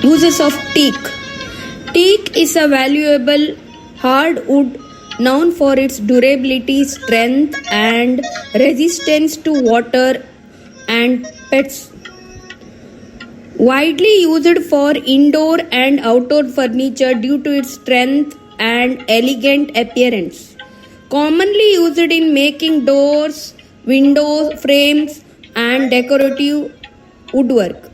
Uses of teak. Teak is a valuable hardwood known for its durability, strength, and resistance to water and pests. Widely used for indoor and outdoor furniture due to its strength and elegant appearance. Commonly used in making doors, window frames, and decorative woodwork.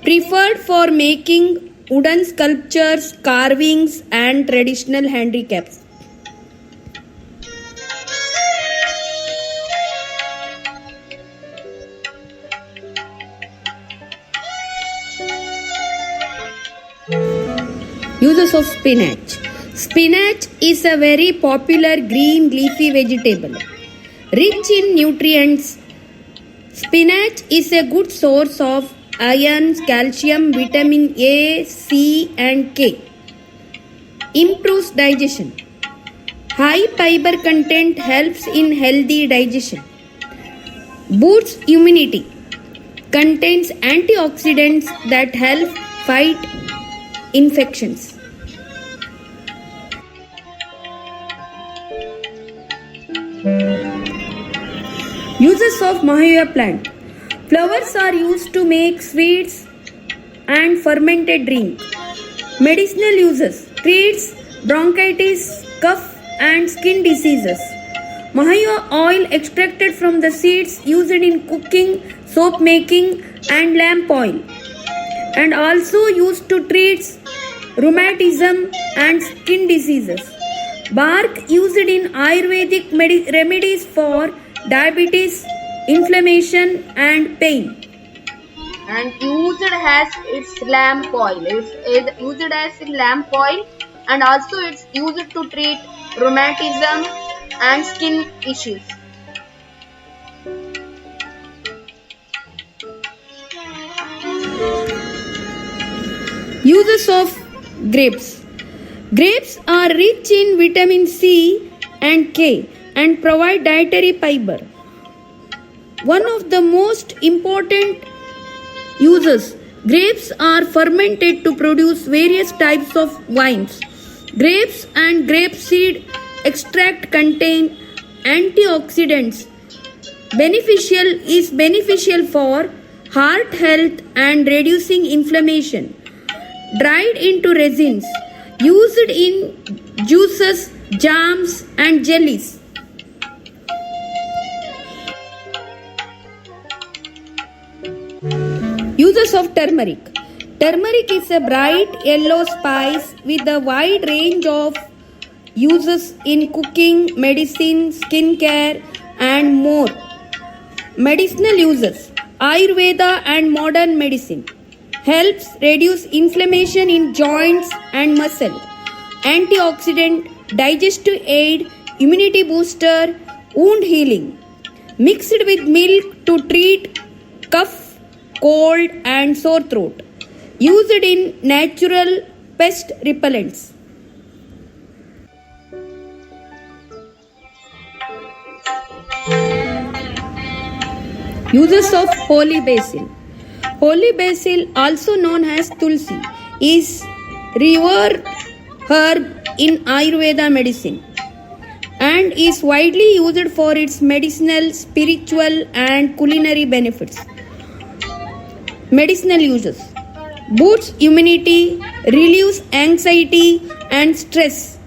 Preferred for making wooden sculptures, carvings, and traditional handicrafts. Uses of spinach. Spinach is a very popular green leafy vegetable. Rich in nutrients, spinach is a good source of iron, calcium, vitamin A, C, and K. Improves digestion. High fiber content helps in healthy digestion. Boosts immunity. Contains antioxidants that help fight infections. Uses of Mahua plant. Flowers are used to make sweets and fermented drink. Medicinal uses. Treats bronchitis, cough, and skin diseases. Mahua oil extracted from the seeds used in cooking, soap making, and lamp oil. And also used to treat rheumatism and skin diseases. Bark used in Ayurvedic remedies for diabetes, inflammation, and pain. And used as its lamp oil. It's used as lamp oil, and also it's used to treat rheumatism and skin issues. Uses of grapes. Grapes are rich in vitamin C and K and provide dietary fiber. One of the most important uses, grapes are fermented to produce various types of wines. Grapes and grapeseed extract contain antioxidants. Beneficial for heart health and reducing inflammation. Dried into resins, used in juices, jams, and jellies. Uses of turmeric. Turmeric is a bright yellow spice with a wide range of uses in cooking, medicine, skincare, and more. Medicinal uses. Ayurveda and modern medicine. Helps reduce inflammation in joints and muscle. Antioxidant, digestive aid, immunity booster, wound healing. Mixed with milk to treat cough, cold, and sore throat. Used in natural pest repellents. Uses of holy basil. Holy basil, also known as tulsi, is revered herb in Ayurveda medicine and is widely used for its medicinal, spiritual, and culinary benefits. Medicinal uses. Boosts immunity, relieves anxiety and stress.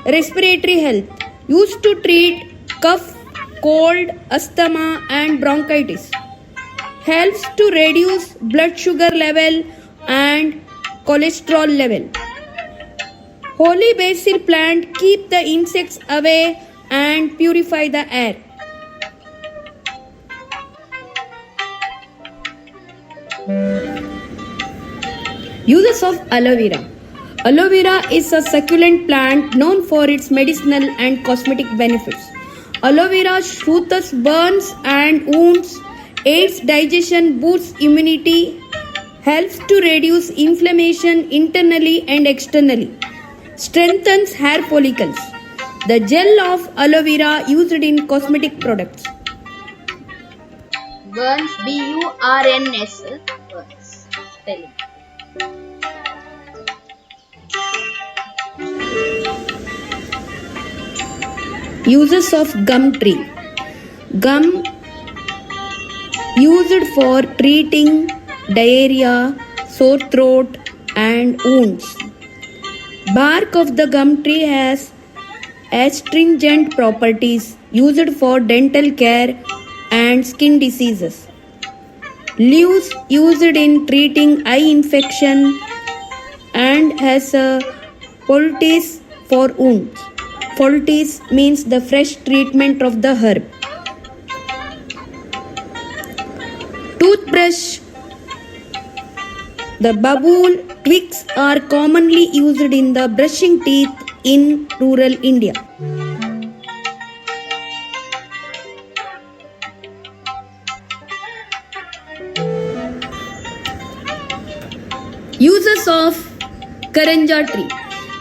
Respiratory health. Used to treat cough, cold, asthma, and bronchitis. Helps to reduce blood sugar level and cholesterol level. Holy basil plant keep the insects away and purify the air. Uses of aloe vera. Aloe vera is a succulent plant known for its medicinal and cosmetic benefits. Aloe vera soothes burns and wounds, aids digestion, boosts immunity, helps to reduce inflammation internally and externally, strengthens hair follicles. The gel of aloe vera used in cosmetic products. Burns, B-U-R-N-S. Burns. Spelling. Uses of gum tree. Gum used for treating diarrhea, sore throat and wounds. Bark of the gum tree has astringent properties used for dental care and skin diseases. Leaves used in treating eye infection and has a poultice for wounds. Poultice means the fresh treatment of the herb. Toothbrush. The babool twigs are commonly used in the brushing teeth in rural India. Uses of Karanja tree.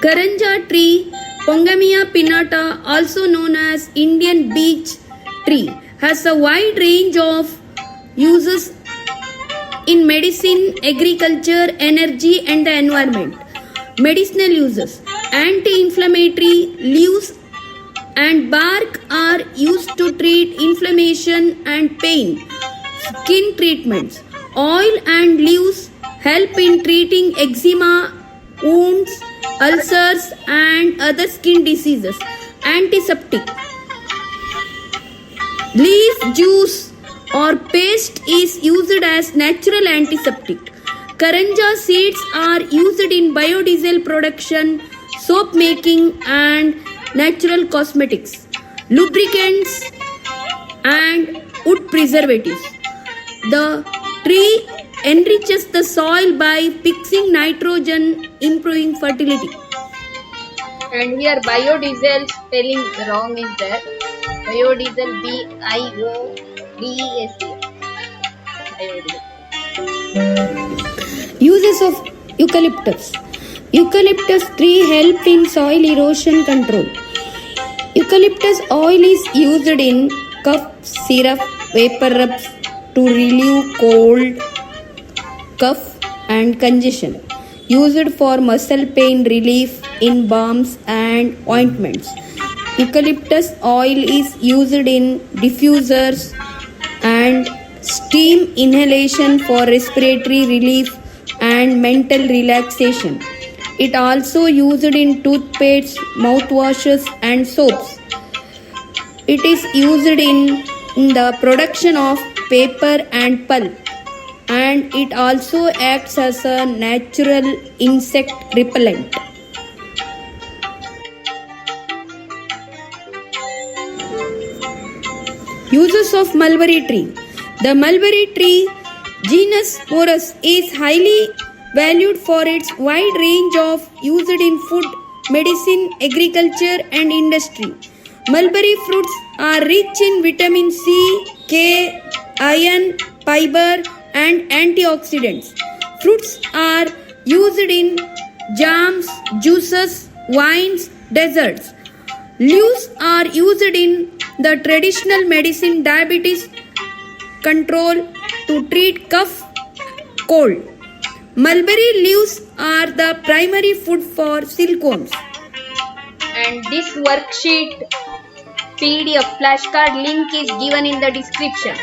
Karanja tree, Pongamia pinnata, also known as Indian beech tree, has a wide range of uses in medicine, agriculture, energy and the environment. Medicinal uses. Anti-inflammatory leaves and bark are used to treat inflammation and pain. Skin treatments. Oil and leaves help in treating eczema, wounds, ulcers and other skin diseases. Antiseptic. Leaf juice or paste is used as natural antiseptic. Karanja seeds are used in biodiesel production, soap making and natural cosmetics, lubricants and wood preservatives. The tree enriches the soil by fixing nitrogen, improving fertility. And here biodiesel spelling wrong is there. Biodiesel, B-I-O-D-E-S-E. Biodiesel. Uses of eucalyptus. Eucalyptus tree help in soil erosion control. Eucalyptus oil is used in cough syrup, vapor rubs to relieve cold, cough and congestion. Used for muscle pain relief in balms and ointments. Eucalyptus oil is used in diffusers and steam inhalation for respiratory relief and mental relaxation. It also used in toothpaste, mouthwashes and soaps. It is used in the production of paper and pulp, and it also acts as a natural insect repellent. Uses of mulberry tree. The mulberry tree genus Morus is highly valued for its wide range of used in food, medicine, agriculture and industry. Mulberry fruits are rich in vitamin C, K, iron, fiber and antioxidants. Fruits are used in jams, juices, wines, desserts. Leaves are used in the traditional medicine diabetes control to treat cough, cold. Mulberry leaves are the primary food for silkworms. And this worksheet PDF flashcard link is given in the description.